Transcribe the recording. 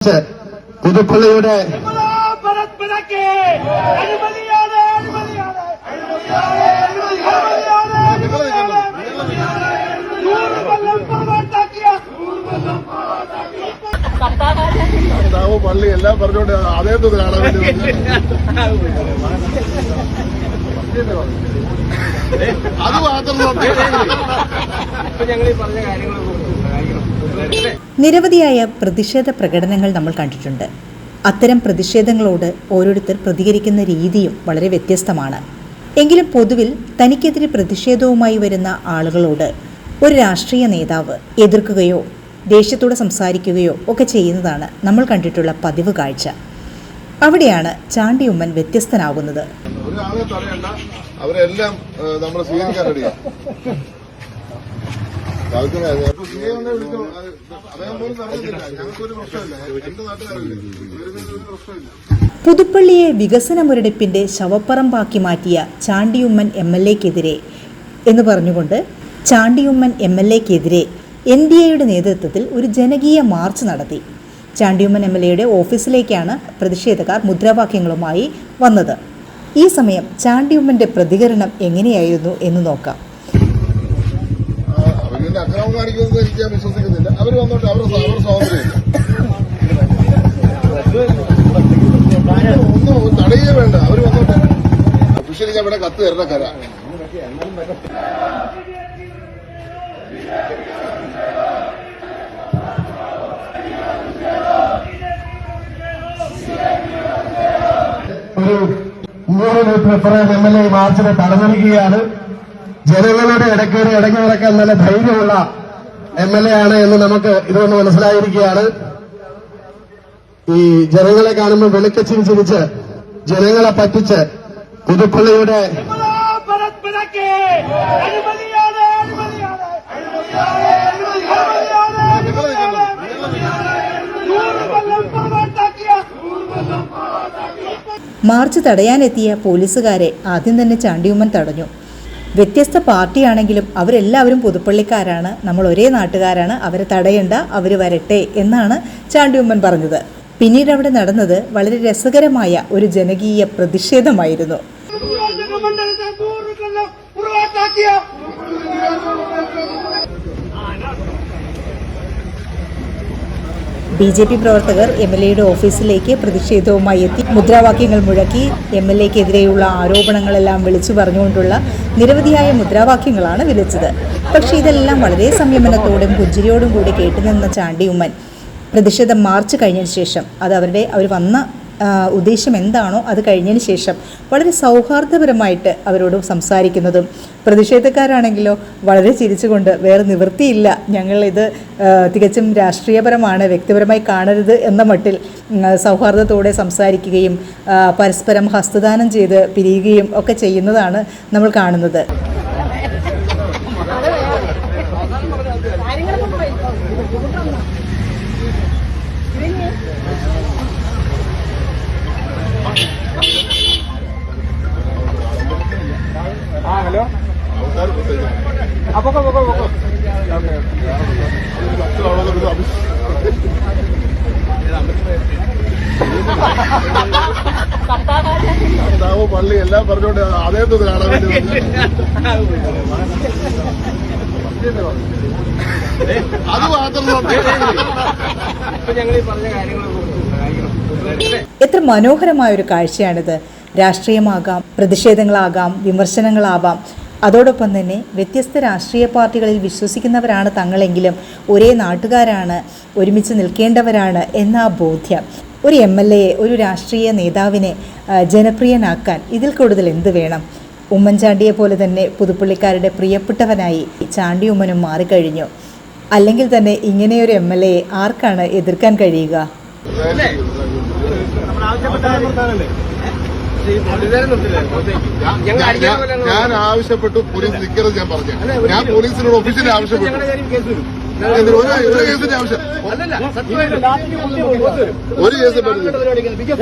പുതുപ്പള്ളിയുടെ പള്ളി എല്ലാം പറഞ്ഞോണ്ട് അതേ കാണാൻ വേണ്ടി അത് മാത്രം ഞങ്ങൾ ഈ പറഞ്ഞ കാര്യങ്ങൾ നിരവധിയായ പ്രതിഷേധ പ്രകടനങ്ങൾ നമ്മൾ കണ്ടിട്ടുണ്ട്. അത്തരം പ്രതിഷേധങ്ങളോട് ഓരോരുത്തർ പ്രതികരിക്കുന്ന രീതിയും വളരെ വ്യത്യസ്തമാണ്. എങ്കിലും പൊതുവിൽ തനിക്കെതിരെ പ്രതിഷേധവുമായി വരുന്ന ആളുകളോട് ഒരു രാഷ്ട്രീയ നേതാവ് എതിർക്കുകയോ ദേഷ്യത്തോടെ സംസാരിക്കുകയോ ഒക്കെ ചെയ്യുന്നതാണ് നമ്മൾ കണ്ടിട്ടുള്ള പതിവ് കാഴ്ച. അവിടെയാണ് ചാണ്ടി ഉമ്മൻ വ്യത്യസ്തനാകുന്നത്. അവരെല്ലാം നമ്മൾ സ്വീകരിക്കാൻ റെഡിയാ. പുതുപ്പള്ളിയെ വികസന മുരടിപ്പിന്റെ ശവപ്പറമ്പാക്കി മാറ്റിയ ചാണ്ടിയുമ്മൻ MLA-ക്കെതിരെ എന്ന് പറഞ്ഞുകൊണ്ട് ചാണ്ടിയുമ്മൻ MLA-ക്കെതിരെ NDAയുടെ നേതൃത്വത്തിൽ ഒരു ജനകീയ മാർച്ച് നടത്തി. ചാണ്ടിയുമ്മൻ MLA-യുടെ ഓഫീസിലേക്കാണ് പ്രതിഷേധക്കാർ മുദ്രാവാക്യങ്ങളുമായി വന്നത്. ഈ സമയം ചാണ്ടിയുമ്മന്റെ പ്രതികരണം എങ്ങനെയായിരുന്നു എന്ന് നോക്കാം. അക്രമം കാണിക്കുന്നത് എനിക്ക് ഞാൻ വിശ്വസിക്കുന്നില്ല. അവർ വന്നോട്ടെ, അവർ സ്വാതന്ത്ര്യമില്ല, ഒന്നും തടയേ വേണ്ട, അവർ വന്നോട്ടെ. ഒഫീഷ്യലി ഞാൻ ഇവിടെ കത്ത് തരുന്ന കര ഒരു 300 MLA മാർച്ചിനെ തടഞ്ഞിരിക്കുകയാണ്. ജനങ്ങളുടെ ഇടയ്ക്കേറി ഇടങ്ങി നടക്കാൻ നല്ല ധൈര്യമുള്ള MLA ആണ് എന്ന് നമുക്ക് ഇതൊന്ന് മനസ്സിലായിരിക്കുകയാണ്. ഈ ജനങ്ങളെ കാണുമ്പോൾ വെളുക്കച്ചിരി ചിരിച്ച് ജനങ്ങളെ പറ്റിച്ച് പുതുപ്പള്ളിയുടെ മാർച്ച് തടയാനെത്തിയ പോലീസുകാരെ ആദ്യം തന്നെ ചാണ്ടിയുമ്മൻ തടഞ്ഞു. വ്യത്യസ്ത പാർട്ടിയാണെങ്കിലും അവരെല്ലാവരും പുതുപ്പള്ളിക്കാരാണ്, നമ്മൾ ഒരേ നാട്ടുകാരാണ്, അവരെ തടയണ്ട, അവർ വരട്ടെ എന്നാണ് ചാണ്ടിയുമ്മൻ പറഞ്ഞത്. പിന്നീട് അവിടെ നടന്നത് വളരെ രസകരമായ ഒരു ജനകീയ പ്രതിഷേധമായിരുന്നു. BJP പ്രവർത്തകർ MLA-യുടെ ഓഫീസിലേക്ക് പ്രതിഷേധവുമായി എത്തി മുദ്രാവാക്യങ്ങൾ മുഴക്കി. MLA-ക്കെതിരെയുള്ള ആരോപണങ്ങളെല്ലാം വിളിച്ചു പറഞ്ഞുകൊണ്ടുള്ള നിരവധിയായ മുദ്രാവാക്യങ്ങളാണ് വിളിച്ചത്. പക്ഷേ ഇതെല്ലാം വളരെ സംയമനത്തോടും പുഞ്ചിരിയോടും കൂടി കേട്ടുനിന്ന ചാണ്ടിയുമ്മൻ പ്രതിഷേധ മാർച്ച് കഴിഞ്ഞതിന് ശേഷം അവർ വന്ന ഉദ്ദേശം എന്താണോ അത് കഴിഞ്ഞതിന് ശേഷം വളരെ സൗഹാർദ്ദപരമായിട്ട് അവരോട് സംസാരിക്കുന്നതും, പ്രതിഷേധക്കാരാണെങ്കിലോ വളരെ ചിരിച്ചുകൊണ്ട് വേറെ നിവൃത്തിയില്ല, ഞങ്ങളിത് തികച്ചും രാഷ്ട്രീയപരമാണ്, വ്യക്തിപരമായി കാണരുത് എന്ന മട്ടിൽ സൗഹാർദ്ദത്തോടെ സംസാരിക്കുകയും പരസ്പരം ഹസ്തദാനം ചെയ്ത് പിരിയുകയും ഒക്കെ ചെയ്യുന്നതാണ് നമ്മൾ കാണുന്നത്. ഹലോ, പള്ളി എല്ലാം പറഞ്ഞോണ്ട് അതേ കാണാൻ വേണ്ടി അത് മാത്രം ഞങ്ങൾ ഈ പറഞ്ഞ കാര്യങ്ങൾ. എത്ര മനോഹരമായൊരു കാഴ്ചയാണിത്. രാഷ്ട്രീയമാകാം, പ്രതിഷേധങ്ങളാകാം, വിമർശനങ്ങളാവാം. അതോടൊപ്പം തന്നെ വ്യത്യസ്ത രാഷ്ട്രീയ പാർട്ടികളിൽ വിശ്വസിക്കുന്നവരാണ് തങ്ങളെങ്കിലും ഒരേ നാട്ടുകാരാണ്, ഒരുമിച്ച് നിൽക്കേണ്ടവരാണ് എന്ന ആ ബോധ്യം. ഒരു MLA-യെ, ഒരു രാഷ്ട്രീയ നേതാവിനെ ജനപ്രിയനാക്കാൻ ഇതിൽ കൂടുതൽ എന്ത് വേണം? ഉമ്മൻചാണ്ടിയെ പോലെ തന്നെ പുതുപ്പള്ളിക്കാരുടെ പ്രിയപ്പെട്ടവനായി ചാണ്ടിയുമ്മനും മാറിക്കഴിഞ്ഞു. അല്ലെങ്കിൽ തന്നെ ഇങ്ങനെയൊരു MLA-യെ ആർക്കാണ് എതിർക്കാൻ കഴിയുക? ഞാൻ ആവശ്യപ്പെട്ടു, പോലീസ് നിൽക്കരുത്. ഞാൻ പറഞ്ഞു, ഞാൻ പോലീസിനോട് ഒഫീഷ്യലി ആവശ്യപ്പെട്ടു. ഒരു കേസിന്റെ ആവശ്യം, ഒരു കേസ് കേസ്